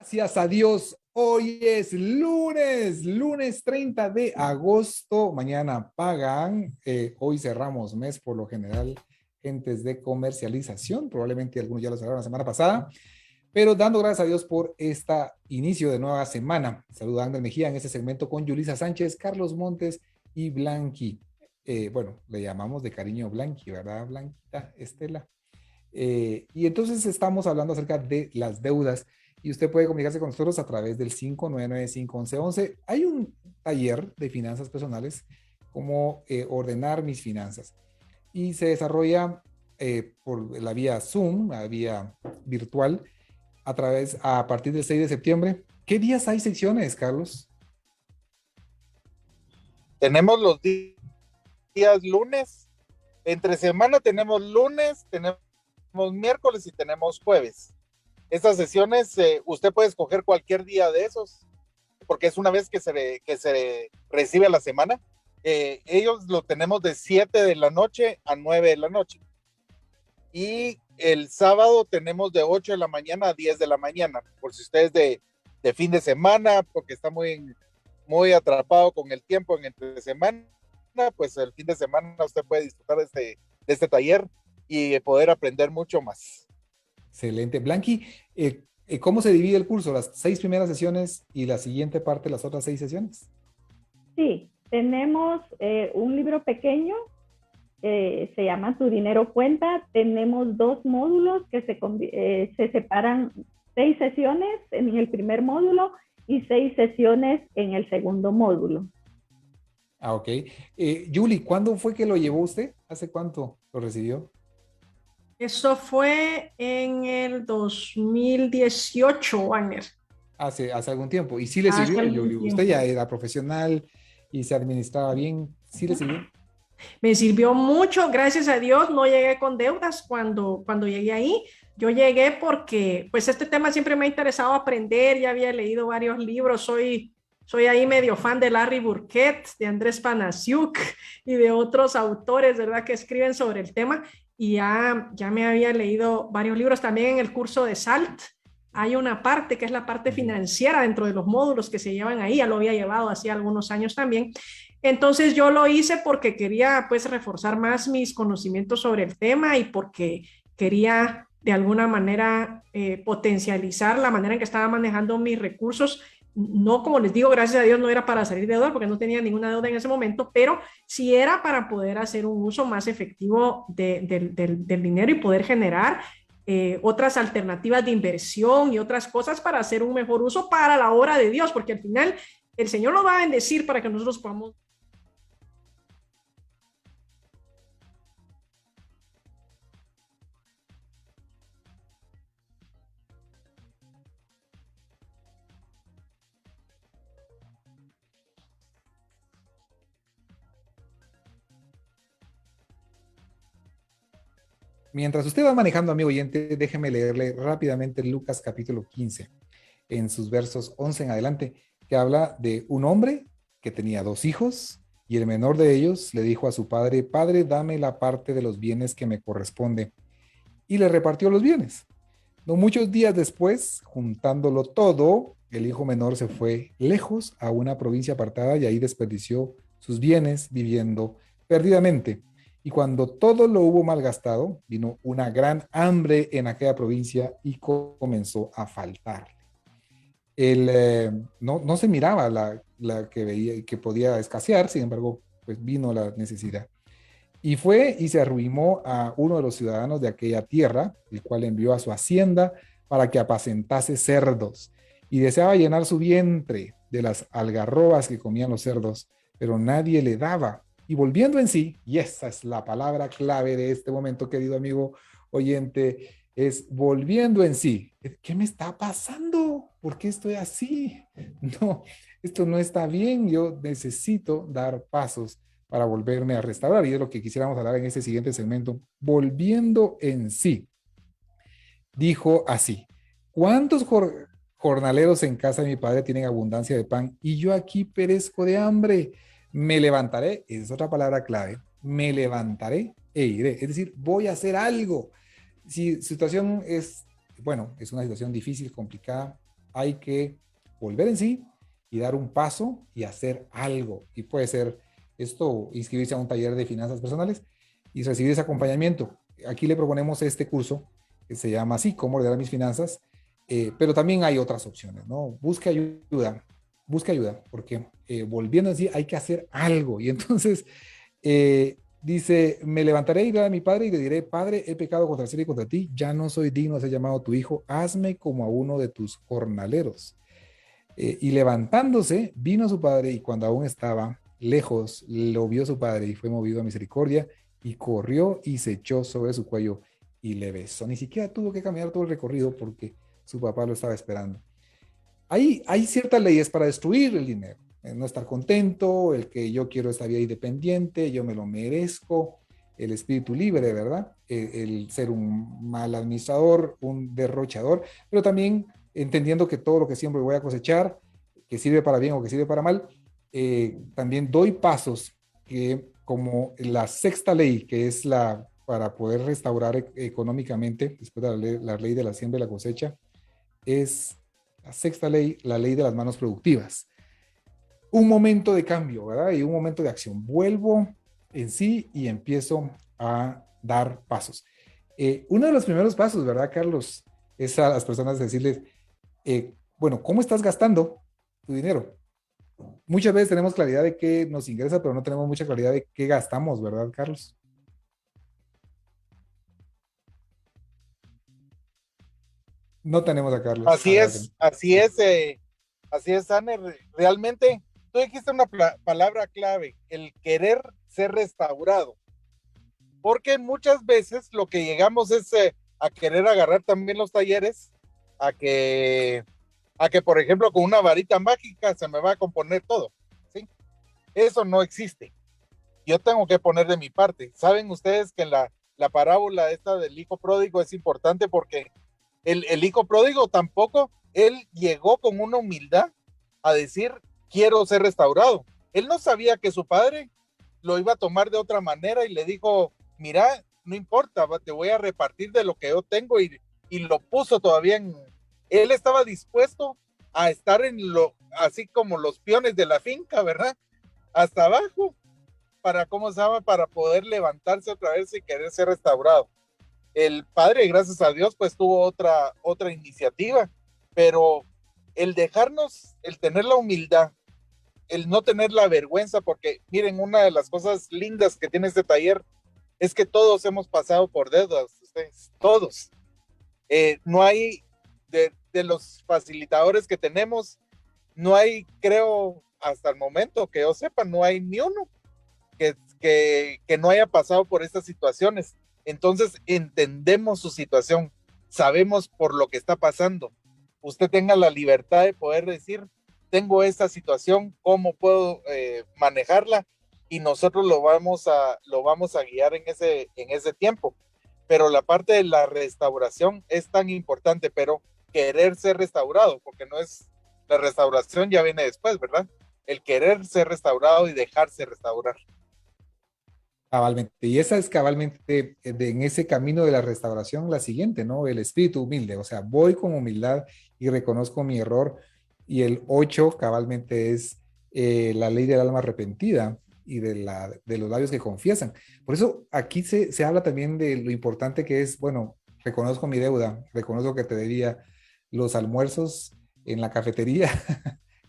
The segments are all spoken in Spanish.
Gracias a Dios, hoy es lunes 30 de agosto, mañana pagan, hoy cerramos mes por lo general, gentes de comercialización, probablemente algunos ya lo cerraron la semana pasada, pero dando gracias a Dios por este inicio de nueva semana. Saluda a Ángel Mejía en este segmento con Yulisa Sánchez, Carlos Montes y Blanqui. Bueno, le llamamos de cariño Blanqui, ¿verdad, Blanquita Estela? Y entonces estamos hablando acerca de las deudas y usted puede comunicarse con nosotros a través del 599-511. Hay un taller de finanzas personales, cómo ordenar mis finanzas, y se desarrolla por la vía Zoom, la vía virtual, a partir del 6 de septiembre. ¿Qué días hay secciones, Carlos? Tenemos los días lunes, entre semana tenemos lunes, tenemos miércoles y tenemos jueves. Estas sesiones usted puede escoger cualquier día de esos, porque es una vez que se recibe la semana. Ellos lo tenemos de 7 de la noche a 9 de la noche. Y el sábado tenemos de 8 de la mañana a 10 de la mañana, por si usted es de fin de semana, porque está muy atrapado con el tiempo en entre semana, pues el fin de semana usted puede disfrutar de este taller y poder aprender mucho más. Excelente. Blanqui, ¿cómo se divide el curso? ¿Las 6 primeras sesiones y la siguiente parte, las otras 6 sesiones? Sí, tenemos un libro pequeño, se llama Tu Dinero Cuenta. Tenemos 2 módulos que se separan 6 sesiones en el primer módulo y 6 sesiones en el segundo módulo. Ah, ok. Julie, ¿cuándo fue que lo llevó usted? ¿Hace cuánto lo recibió? Eso fue en el 2018, Wagner. Hace algún tiempo. ¿Y sí le sirvió, Julie? Usted ya era profesional y se administraba bien. ¿Sí le sirvió? Me sirvió mucho, gracias a Dios. No llegué con deudas cuando llegué ahí. Yo llegué porque pues este tema siempre me ha interesado aprender. Ya había leído varios libros. Soy ahí medio fan de Larry Burkett, de Andrés Panasiuk y de otros autores, ¿verdad?, que escriben sobre el tema. Y ya me había leído varios libros. También en el curso de SALT hay una parte que es la parte financiera dentro de los módulos que se llevan ahí. Ya lo había llevado hacía algunos años también. Entonces yo lo hice porque quería pues reforzar más mis conocimientos sobre el tema y porque quería de alguna manera potencializar la manera en que estaba manejando mis recursos. No, como les digo, gracias a Dios no era para salir de deuda porque no tenía ninguna deuda en ese momento, pero sí era para poder hacer un uso más efectivo del dinero y poder generar otras alternativas de inversión y otras cosas para hacer un mejor uso para la obra de Dios, porque al final el Señor nos va a bendecir para que nosotros podamos. Mientras usted va manejando, amigo oyente, déjeme leerle rápidamente Lucas capítulo 15, en sus versos 11 en adelante, que habla de un hombre que tenía 2 hijos y el menor de ellos le dijo a su padre: Padre, dame la parte de los bienes que me corresponde. Y le repartió los bienes. No muchos días después, juntándolo todo, el hijo menor se fue lejos a una provincia apartada y ahí desperdició sus bienes viviendo perdidamente. Y cuando todo lo hubo malgastado, vino una gran hambre en aquella provincia y comenzó a faltar. No se miraba la que veía que podía escasear, sin embargo, pues vino la necesidad. Y fue y se arruinó a uno de los ciudadanos de aquella tierra, el cual envió a su hacienda para que apacentase cerdos. Y deseaba llenar su vientre de las algarrobas que comían los cerdos, pero nadie le daba. Y volviendo en sí, y esa es la palabra clave de este momento, querido amigo oyente, es volviendo en sí. ¿Qué me está pasando? ¿Por qué estoy así? No, esto no está bien. Yo necesito dar pasos para volverme a restaurar. Y es lo que quisiéramos hablar en este siguiente segmento. Volviendo en sí. Dijo así: ¿cuántos jornaleros en casa de mi padre tienen abundancia de pan y yo aquí perezco de hambre? Me levantaré, esa es otra palabra clave, me levantaré e iré. Es decir, voy a hacer algo. Si situación es, bueno, es una situación difícil, complicada, hay que volver en sí y dar un paso y hacer algo. Y puede ser esto, inscribirse a un taller de finanzas personales y recibir ese acompañamiento. Aquí le proponemos este curso que se llama así, cómo ordenar mis finanzas, pero también hay otras opciones, ¿no? Busque ayuda, porque volviendo así hay que hacer algo. Y entonces dice, me levantaré y iré a mi padre y le diré, Padre, he pecado contra el cielo y contra ti, ya no soy digno de ser llamado tu hijo, hazme como a uno de tus jornaleros. Y levantándose, vino a su padre y cuando aún estaba lejos, lo vio su padre y fue movido a misericordia y corrió y se echó sobre su cuello y le besó. Ni siquiera tuvo que caminar todo el recorrido porque su papá lo estaba esperando. Hay ciertas leyes para destruir el dinero. No estar contento, el que yo quiero esta vida independiente, yo me lo merezco, el espíritu libre, ¿verdad? El ser un mal administrador, un derrochador, pero también entendiendo que todo lo que siempre voy a cosechar, que sirve para bien o que sirve para mal, también doy pasos que, como la sexta ley, que es la para poder restaurar económicamente, después de la ley de la siembra y la cosecha, es la sexta ley, la ley de las manos productivas. Un momento de cambio, ¿verdad? Y un momento de acción. Vuelvo en sí y empiezo a dar pasos. Uno de los primeros pasos, ¿verdad, Carlos? Es a las personas decirles, bueno, ¿cómo estás gastando tu dinero? Muchas veces tenemos claridad de qué nos ingresa, pero no tenemos mucha claridad de qué gastamos, ¿verdad, Carlos? No tenemos a Carlos. Así es, Anne. Realmente, tú dijiste una palabra clave, el querer ser restaurado, porque muchas veces lo que llegamos es a querer agarrar también los talleres, a que, por ejemplo, con una varita mágica se me va a componer todo, ¿sí? Eso no existe. Yo tengo que poner de mi parte. Saben ustedes que en la parábola esta del hijo pródigo es importante porque el hijo pródigo tampoco, él llegó con una humildad a decir, quiero ser restaurado. Él no sabía que su padre lo iba a tomar de otra manera y le dijo, mira, no importa, te voy a repartir de lo que yo tengo y lo puso todavía en... Él estaba dispuesto a estar así como los peones de la finca, ¿verdad? Hasta abajo, ¿cómo se llama? Para poder levantarse otra vez y querer ser restaurado. El padre, gracias a Dios, pues tuvo otra iniciativa, pero el dejarnos, el tener la humildad, el no tener la vergüenza, porque miren, una de las cosas lindas que tiene este taller es que todos hemos pasado por deudas, ustedes, todos. No hay, de los facilitadores que tenemos, no hay, creo, hasta el momento que yo sepa, no hay ni uno que no haya pasado por estas situaciones. Entonces entendemos su situación, sabemos por lo que está pasando. Usted tenga la libertad de poder decir, tengo esta situación, ¿cómo puedo manejarla? Y nosotros lo vamos a guiar en ese tiempo. Pero la parte de la restauración es tan importante, pero querer ser restaurado, porque no es, la restauración ya viene después, ¿verdad? El querer ser restaurado y dejarse restaurar. Cabalmente. Y esa es cabalmente en ese camino de la restauración la siguiente, ¿no? El espíritu humilde. O sea, voy con humildad y reconozco mi error. Y el 8 cabalmente es la ley del alma arrepentida y de los labios que confiesan. Por eso aquí se habla también de lo importante que es, bueno, reconozco mi deuda, reconozco que te debía los almuerzos en la cafetería,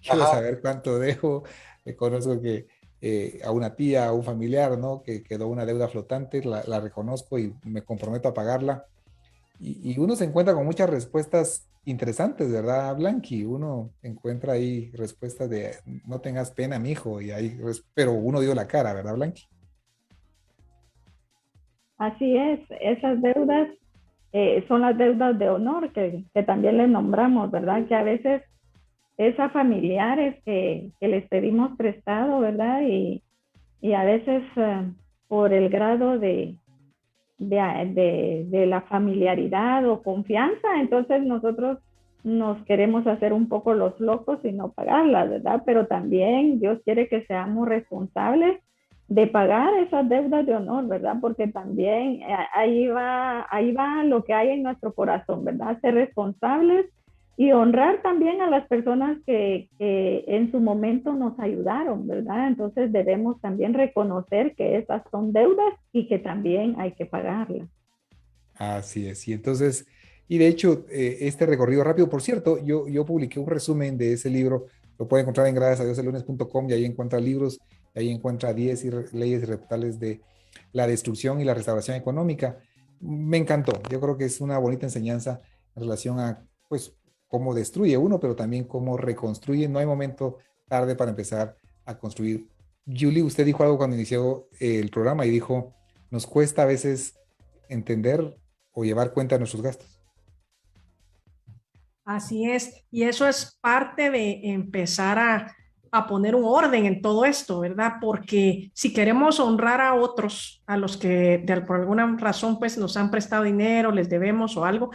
quiero saber cuánto dejo, reconozco que a una tía, a un familiar, ¿no? Que quedó una deuda flotante, la reconozco y me comprometo a pagarla. Y uno se encuentra con muchas respuestas interesantes, ¿verdad, Blanqui? Uno encuentra ahí respuestas de no tengas pena, mijo, pero uno dio la cara, ¿verdad, Blanqui? Así es, esas deudas son las deudas de honor que también les nombramos, ¿verdad? Que a veces es a familiares que les pedimos prestado, ¿verdad? Y a veces por el grado de la familiaridad o confianza, entonces nosotros nos queremos hacer un poco los locos y no pagarlas, ¿verdad? Pero también Dios quiere que seamos responsables de pagar esas deudas de honor, ¿verdad? Porque también ahí va lo que hay en nuestro corazón, ¿verdad? Ser responsables Y honrar también a las personas que en su momento nos ayudaron, ¿verdad? Entonces debemos también reconocer que esas son deudas y que también hay que pagarlas. Así es. Y entonces, y de hecho, este recorrido rápido, por cierto, yo publiqué un resumen de ese libro, lo puede encontrar en graciosadellunes.com y ahí encuentra libros, y ahí encuentra 10 leyes irrefutables de la destrucción y la restauración económica. Me encantó. Yo creo que es una bonita enseñanza en relación a, pues, cómo destruye uno, pero también cómo reconstruye. No hay momento tarde para empezar a construir. Julie, usted dijo algo cuando inició el programa y dijo, nos cuesta a veces entender o llevar cuenta de nuestros gastos. Así es, y eso es parte de empezar a poner un orden en todo esto, ¿verdad? Porque si queremos honrar a otros, a los que por alguna razón pues nos han prestado dinero, les debemos o algo,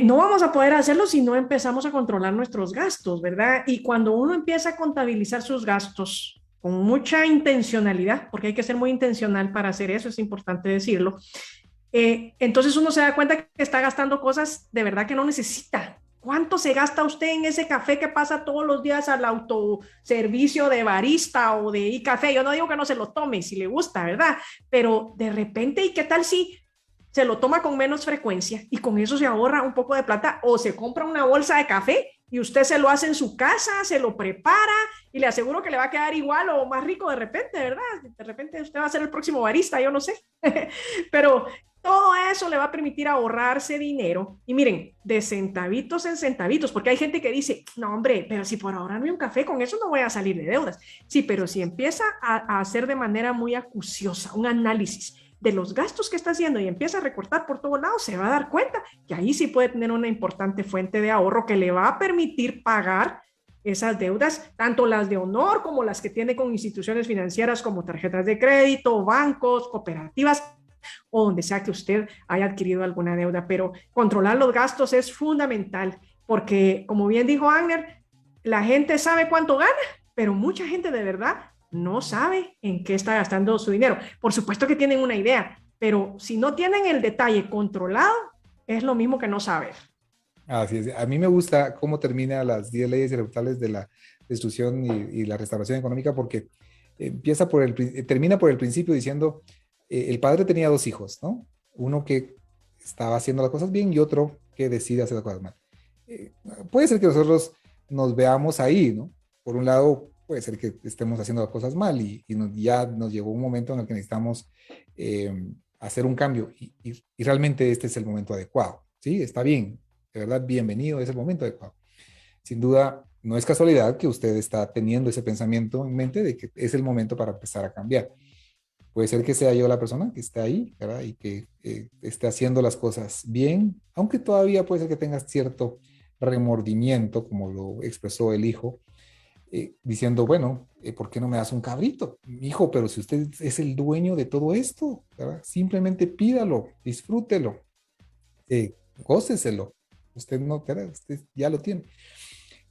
no vamos a poder hacerlo si no empezamos a controlar nuestros gastos, ¿verdad? Y cuando uno empieza a contabilizar sus gastos con mucha intencionalidad, porque hay que ser muy intencional para hacer eso, es importante decirlo, entonces uno se da cuenta que está gastando cosas de verdad que no necesita. ¿Cuánto se gasta usted en ese café que pasa todos los días al autoservicio de barista o de iCafé? Yo no digo que no se lo tome si le gusta, ¿verdad? Pero de repente, ¿y qué tal si se lo toma con menos frecuencia y con eso se ahorra un poco de plata o se compra una bolsa de café y usted se lo hace en su casa, se lo prepara y le aseguro que le va a quedar igual o más rico de repente, ¿verdad? De repente usted va a ser el próximo barista, yo no sé. Pero todo eso le va a permitir ahorrarse dinero. Y miren, de centavitos en centavitos, porque hay gente que dice, no, hombre, pero si por ahorrarme un café, con eso no voy a salir de deudas. Sí, pero si empieza a hacer de manera muy acuciosa un análisis de los gastos que está haciendo y empieza a recortar por todos lados, se va a dar cuenta que ahí sí puede tener una importante fuente de ahorro que le va a permitir pagar esas deudas, tanto las de honor como las que tiene con instituciones financieras como tarjetas de crédito, bancos, cooperativas, o donde sea que usted haya adquirido alguna deuda. Pero controlar los gastos es fundamental, porque como bien dijo Agner, la gente sabe cuánto gana, pero mucha gente de verdad no sabe en qué está gastando su dinero. Por supuesto que tienen una idea, pero si no tienen el detalle controlado, es lo mismo que no saber. Así es. A mí me gusta cómo termina las 10 leyes irrefutables de la destrucción y la restauración económica, porque termina por el principio diciendo, el padre tenía dos hijos, ¿no? Uno que estaba haciendo las cosas bien y otro que decide hacer las cosas mal. Puede ser que nosotros nos veamos ahí, ¿no? Por un lado, puede ser que estemos haciendo las cosas mal y ya nos llegó un momento en el que necesitamos hacer un cambio y realmente este es el momento adecuado, ¿sí? Está bien, de verdad, bienvenido, es el momento adecuado. Sin duda, no es casualidad que usted está teniendo ese pensamiento en mente de que es el momento para empezar a cambiar. Puede ser que sea yo la persona que esté ahí, ¿verdad? Y que esté haciendo las cosas bien, aunque todavía puede ser que tengas cierto remordimiento, como lo expresó el hijo, diciendo, bueno, ¿por qué no me das un cabrito? Hijo, pero si usted es el dueño de todo esto, ¿verdad? Simplemente pídalo, disfrútelo, góceselo. Usted no, ¿verdad? Usted ya lo tiene.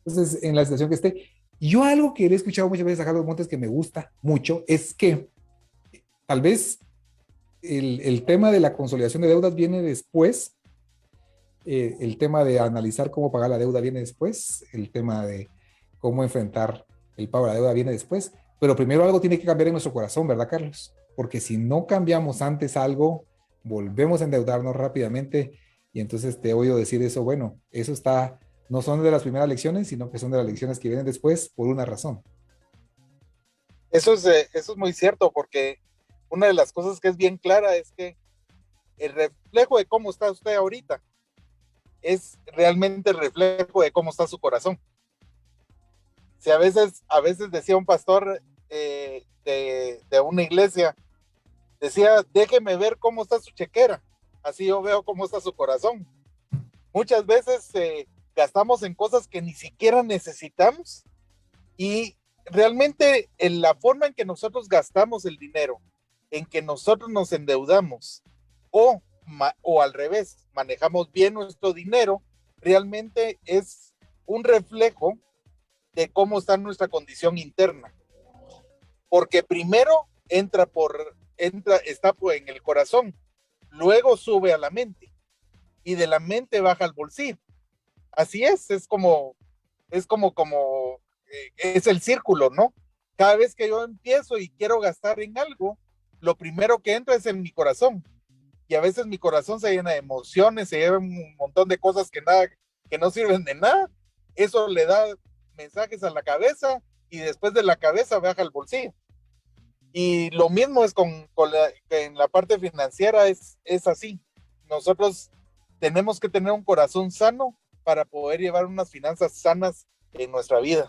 Entonces, en la situación que esté, yo algo que he escuchado muchas veces a Carlos Montes que me gusta mucho es que tal vez el tema de la consolidación de deudas viene después, el tema de analizar cómo pagar la deuda viene después, el tema de cómo enfrentar el pago de la deuda viene después, pero primero algo tiene que cambiar en nuestro corazón, ¿verdad, Carlos? Porque si no cambiamos antes algo, volvemos a endeudarnos rápidamente y entonces te he oído decir eso, bueno, eso está, no son de las primeras lecciones, sino que son de las lecciones que vienen después por una razón. Eso es muy cierto, porque una de las cosas que es bien clara es que el reflejo de cómo está usted ahorita es realmente el reflejo de cómo está su corazón. Si a veces decía un pastor de una iglesia, decía, déjeme ver cómo está su chequera, así yo veo cómo está su corazón. Muchas veces gastamos en cosas que ni siquiera necesitamos y realmente en la forma en que nosotros gastamos el dinero, en que nosotros nos endeudamos o al revés, manejamos bien nuestro dinero, realmente es un reflejo de cómo está nuestra condición interna. Porque primero está en el corazón, luego sube a la mente y de la mente baja al bolsillo. así es el círculo, ¿no? Cada vez que yo empiezo y quiero gastar en algo, lo primero que entra es en mi corazón. Y a veces mi corazón se llena de emociones, se llena un montón de cosas que no sirven de nada. Eso le da mensajes a la cabeza y después de la cabeza baja al bolsillo. Y lo mismo es que en la parte financiera es así. Nosotros tenemos que tener un corazón sano para poder llevar unas finanzas sanas en nuestra vida.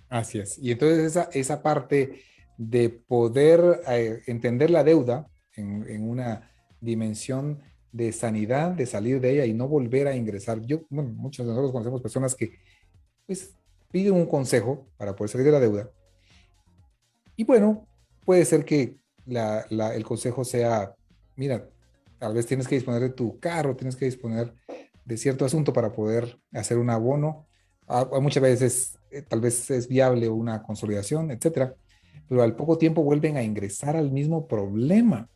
Así es. Y entonces esa parte de poder entender la deuda en una dimensión de sanidad, de salir de ella y no volver a ingresar. Muchos de nosotros conocemos personas que pues piden un consejo para poder salir de la deuda. Y bueno, puede ser que el consejo sea, mira, tal vez tienes que disponer de tu carro, tienes que disponer de cierto asunto para poder hacer un abono. Muchas veces tal vez es viable una consolidación, etcétera, pero al poco tiempo vuelven a ingresar al mismo problema.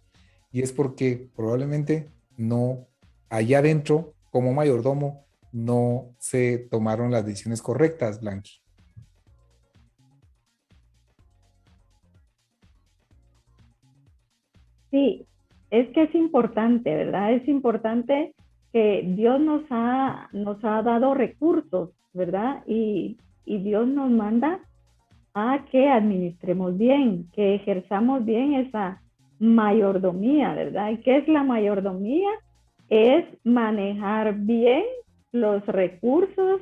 Y es porque probablemente no, allá adentro, como mayordomo, no se tomaron las decisiones correctas, Blanqui. Sí, es que es importante, ¿verdad? Es importante que Dios nos ha dado recursos, ¿verdad? Y Dios nos manda a que administremos bien, que ejerzamos bien esa mayordomía, ¿verdad? ¿Y qué es la mayordomía? Es manejar bien los recursos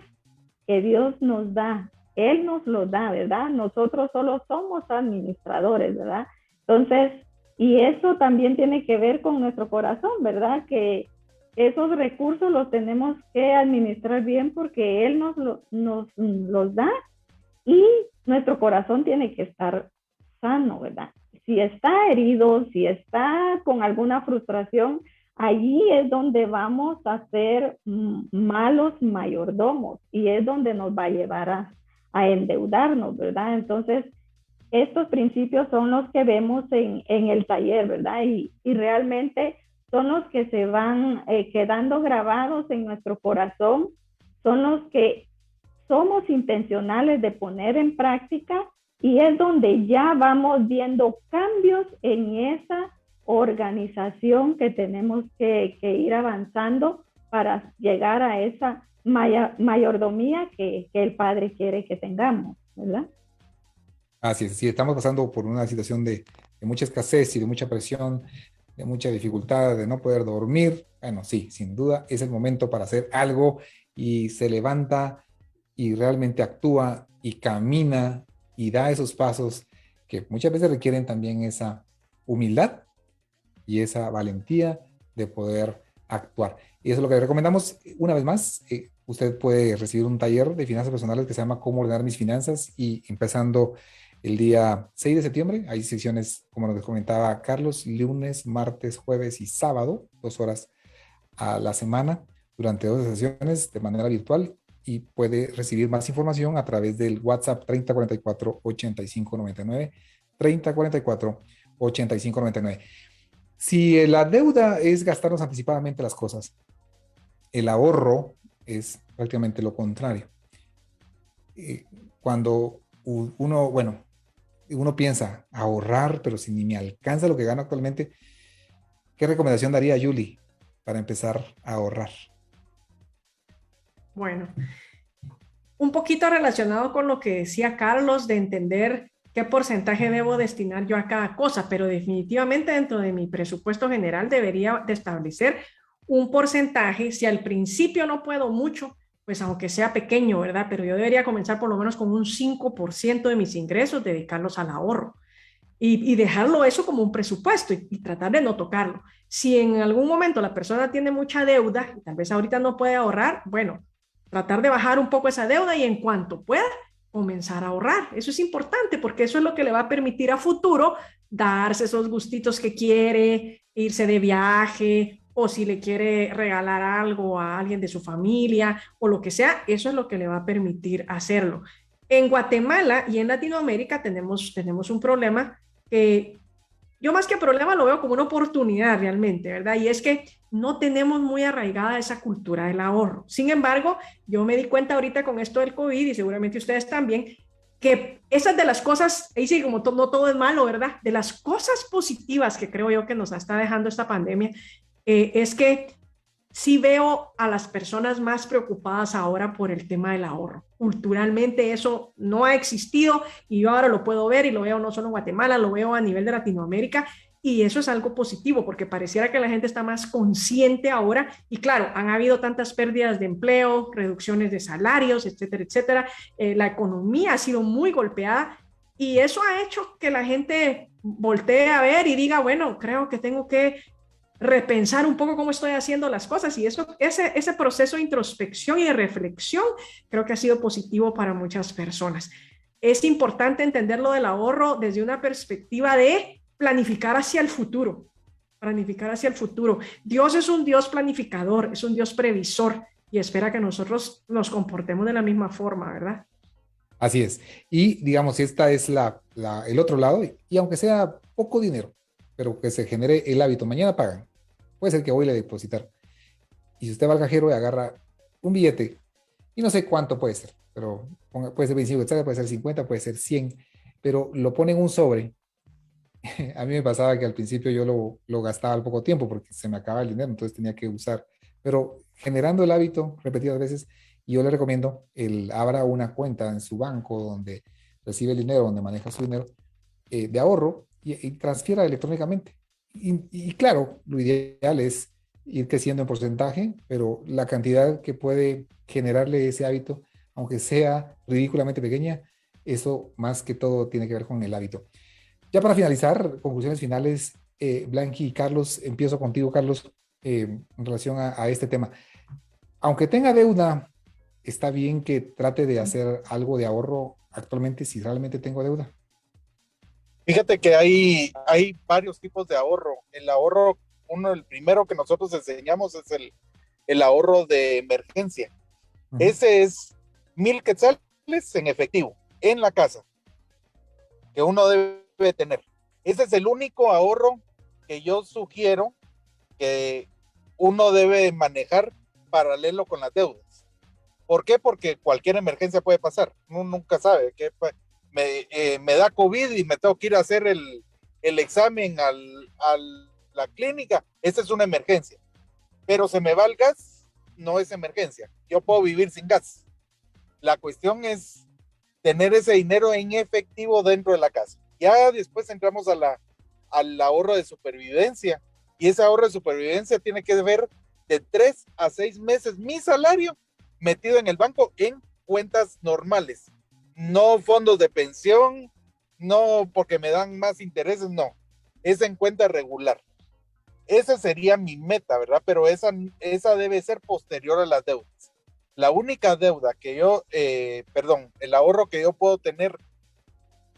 que Dios nos da. Él nos los da, ¿verdad? Nosotros solo somos administradores, ¿verdad? Entonces, y eso también tiene que ver con nuestro corazón, ¿verdad? Que esos recursos los tenemos que administrar bien porque Él nos los da y nuestro corazón tiene que estar sano, ¿verdad? Si está herido, si está con alguna frustración, allí es donde vamos a ser malos mayordomos y es donde nos va a llevar a endeudarnos, ¿verdad? Entonces, estos principios son los que vemos en el taller, ¿verdad? Y realmente son los que se van quedando grabados en nuestro corazón, son los que somos intencionales de poner en práctica y es donde ya vamos viendo cambios en esa organización que tenemos que ir avanzando para llegar a esa mayordomía que el Padre quiere que tengamos, ¿verdad? Así es, si estamos pasando por una situación de mucha escasez y de mucha presión, de mucha dificultad, de no poder dormir, bueno, sí, sin duda es el momento para hacer algo y se levanta y realmente actúa y camina y da esos pasos que muchas veces requieren también esa humildad y esa valentía de poder actuar. Y eso es lo que le recomendamos una vez más. Usted puede recibir un taller de finanzas personales que se llama Cómo ordenar mis finanzas y empezando el día 6 de septiembre. Hay sesiones, como nos comentaba Carlos, lunes, martes, jueves y sábado, 2 horas a la semana durante 2 sesiones de manera virtual y puede recibir más información a través del WhatsApp 3044-8599, 3044-8599. Si la deuda es gastarnos anticipadamente las cosas, el ahorro es prácticamente lo contrario. Cuando uno piensa ahorrar, pero si ni me alcanza lo que gano actualmente, ¿qué recomendación daría Yuli para empezar a ahorrar? Bueno, un poquito relacionado con lo que decía Carlos de entender qué porcentaje debo destinar yo a cada cosa, pero definitivamente dentro de mi presupuesto general debería de establecer un porcentaje. Si al principio no puedo mucho, pues aunque sea pequeño, ¿verdad? Pero yo debería comenzar por lo menos con un 5% de mis ingresos, dedicarlos al ahorro y dejarlo eso como un presupuesto y tratar de no tocarlo. Si en algún momento la persona tiene mucha deuda y tal vez ahorita no puede ahorrar, bueno, tratar de bajar un poco esa deuda y en cuanto pueda, comenzar a ahorrar. Eso es importante porque eso es lo que le va a permitir a futuro darse esos gustitos que quiere, irse de viaje o si le quiere regalar algo a alguien de su familia o lo que sea, eso es lo que le va a permitir hacerlo. En Guatemala y en Latinoamérica tenemos un problema que yo más que problema lo veo como una oportunidad realmente, ¿verdad? Y es que no tenemos muy arraigada esa cultura del ahorro. Sin embargo, yo me di cuenta ahorita con esto del COVID, y seguramente ustedes también, que esas de las cosas, ahí sí, como no todo es malo, ¿verdad? De las cosas positivas que creo yo que nos está dejando esta pandemia, es que sí veo a las personas más preocupadas ahora por el tema del ahorro. Culturalmente eso no ha existido y yo ahora lo puedo ver, y lo veo no solo en Guatemala, lo veo a nivel de Latinoamérica, y eso es algo positivo porque pareciera que la gente está más consciente ahora. Y claro, han habido tantas pérdidas de empleo, reducciones de salarios, etcétera, etcétera. La economía ha sido muy golpeada y eso ha hecho que la gente voltee a ver y diga, bueno, creo que tengo que repensar un poco cómo estoy haciendo las cosas, y eso, ese proceso de introspección y de reflexión creo que ha sido positivo para muchas personas. Es importante entender lo del ahorro desde una perspectiva de planificar hacia el futuro, planificar hacia el futuro. Dios es un Dios planificador, es un Dios previsor y espera que nosotros nos comportemos de la misma forma, ¿verdad? Así es. Y digamos, esta es el otro lado, y aunque sea poco dinero, pero que se genere el hábito, mañana pagan. Puede ser que hoy le depositar. Y si usted va al cajero y agarra un billete, y no sé cuánto puede ser, pero puede ser 25 quetzales, puede ser 50, puede ser 100, pero lo pone en un sobre. A mí me pasaba que al principio yo lo gastaba al poco tiempo porque se me acababa el dinero, entonces tenía que usar. Pero generando el hábito repetidas veces, yo le recomiendo abra una cuenta en su banco donde recibe el dinero, donde maneja su dinero de ahorro, y transfiera electrónicamente. Y claro, lo ideal es ir creciendo en porcentaje, pero la cantidad que puede generarle ese hábito, aunque sea ridículamente pequeña, eso más que todo tiene que ver con el hábito. Ya para finalizar, conclusiones finales, Blanqui y Carlos, empiezo contigo, Carlos, en relación a este tema. Aunque tenga deuda, ¿está bien que trate de hacer algo de ahorro actualmente si realmente tengo deuda? Fíjate que hay varios tipos de ahorro. El ahorro, el primero que nosotros enseñamos es el ahorro de emergencia. Ese es 1,000 quetzales en efectivo, en la casa, que uno debe tener. Ese es el único ahorro que yo sugiero que uno debe manejar paralelo con las deudas. ¿Por qué? Porque cualquier emergencia puede pasar. Uno nunca sabe. Me da COVID y me tengo que ir a hacer el examen a la clínica. Esa es una emergencia. Pero se me va el gas, no es emergencia. Yo puedo vivir sin gas. La cuestión es tener ese dinero en efectivo dentro de la casa. Ya después entramos al ahorro de supervivencia, y ese ahorro de supervivencia tiene que ver de 3 a 6 meses mi salario metido en el banco en cuentas normales, no fondos de pensión, no porque me dan más intereses, no, es en cuenta regular. Esa sería mi meta, ¿verdad? Pero esa debe ser posterior a las deudas. La única deuda que el ahorro que yo puedo tener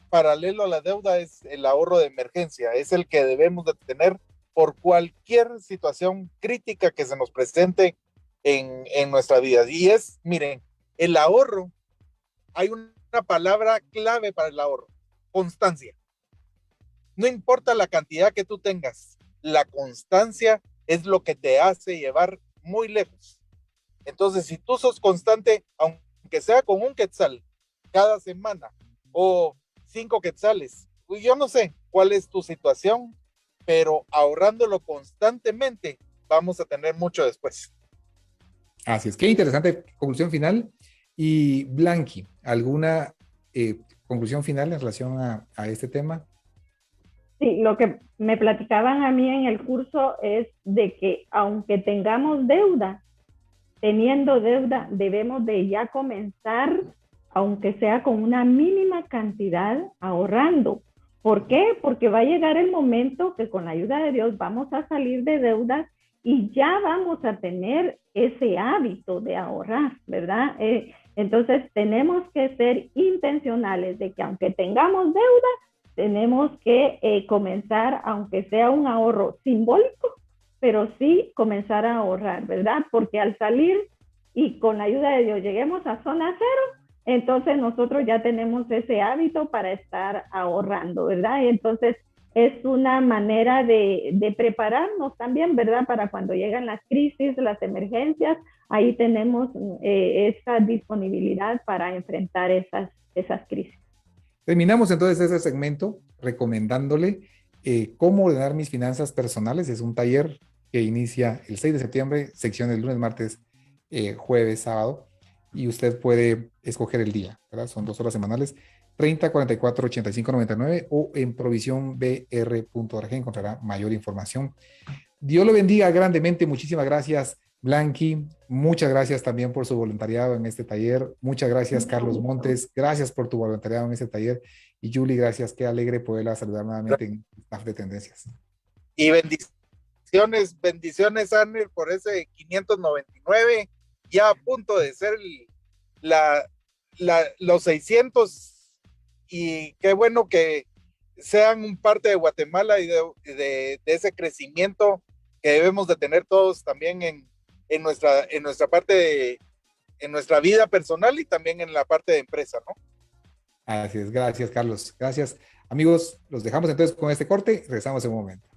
paralelo a la deuda es el ahorro de emergencia, es el que debemos de tener por cualquier situación crítica que se nos presente en nuestra vida. Y miren, el ahorro, hay una palabra clave para el ahorro: constancia. No importa la cantidad que tú tengas, la constancia es lo que te hace llevar muy lejos. Entonces, si tú sos constante, aunque sea con 1 quetzal cada semana o 5 quetzales, yo no sé cuál es tu situación, pero ahorrándolo constantemente vamos a tener mucho después. Así es, qué interesante conclusión final. Y Blanqui, ¿alguna conclusión final en relación a este tema? Sí, lo que me platicaban a mí en el curso es de que aunque tengamos deuda, teniendo deuda, debemos de ya comenzar, aunque sea con una mínima cantidad, ahorrando. ¿Por qué? Porque va a llegar el momento que con la ayuda de Dios vamos a salir de deudas y ya vamos a tener ese hábito de ahorrar, ¿verdad? Entonces tenemos que ser intencionales de que aunque tengamos deuda, tenemos que comenzar, aunque sea un ahorro simbólico, pero sí comenzar a ahorrar, ¿verdad? Porque al salir y con la ayuda de Dios lleguemos a zona cero, entonces nosotros ya tenemos ese hábito para estar ahorrando, ¿verdad? Y entonces es una manera de prepararnos también, ¿verdad? Para cuando llegan las crisis, las emergencias, ahí tenemos esa disponibilidad para enfrentar esas crisis. Terminamos entonces ese segmento recomendándole cómo ordenar mis finanzas personales. Es un taller que inicia el 6 de septiembre, secciones lunes, martes, jueves, sábado, y usted puede escoger el día, ¿verdad? Son 2 horas semanales, 30 44 85 99 o en provisionbr.org encontrará mayor información. Dios lo bendiga grandemente. Muchísimas gracias, Blanqui. Muchas gracias también por su voluntariado en este taller. Muchas gracias, Carlos Montes. Gracias por tu voluntariado en este taller. Y Julie, gracias. Qué alegre poderla saludar nuevamente en Staff de Tendencias. Y bendiciones, Anner, por ese 599, ya a punto de ser los 600. Y qué bueno que sean un parte de Guatemala y de ese crecimiento que debemos de tener todos también en nuestra parte en nuestra vida personal y también en la parte de empresa, ¿no? Así es, gracias, Carlos. Gracias. Amigos, los dejamos entonces con este corte y regresamos en un momento.